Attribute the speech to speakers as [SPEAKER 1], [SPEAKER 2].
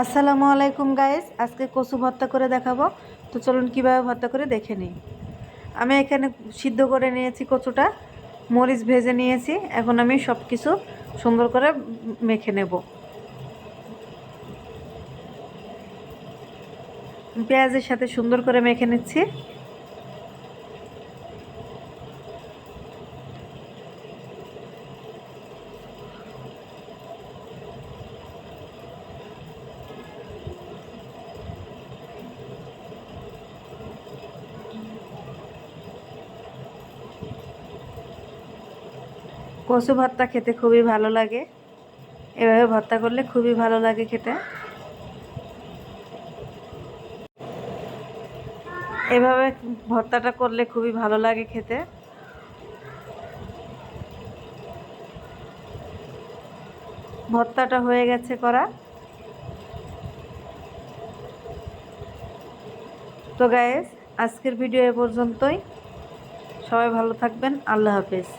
[SPEAKER 1] আসসালামু আলাইকুম গাইস, আজকে কচু ভর্তা করে দেখাবো। তো চলুন কিভাবে ভর্তা করে দেখে নিই। আমি এখানে সিদ্ধ করে নিয়েছি কচুটা, মরিচ ভেজে নিয়েছি। এখন আমি সব কিছু সুন্দর করে মেখে নেব। পেঁয়াজের সাথে সুন্দর করে মেখে নিচ্ছি। কচু ভর্তা খেতে খুবই ভালো লাগে। এভাবে ভর্তা করলে খুবই ভালো লাগে খেতে। এভাবে ভর্তাটা করলে খুবই ভালো লাগে খেতে। ভর্তাটা হয়ে গেছে করা। তো গাইস, আজকের ভিডিও এ পর্যন্তই। সবাই ভালো থাকবেন। আল্লাহ হাফেজ।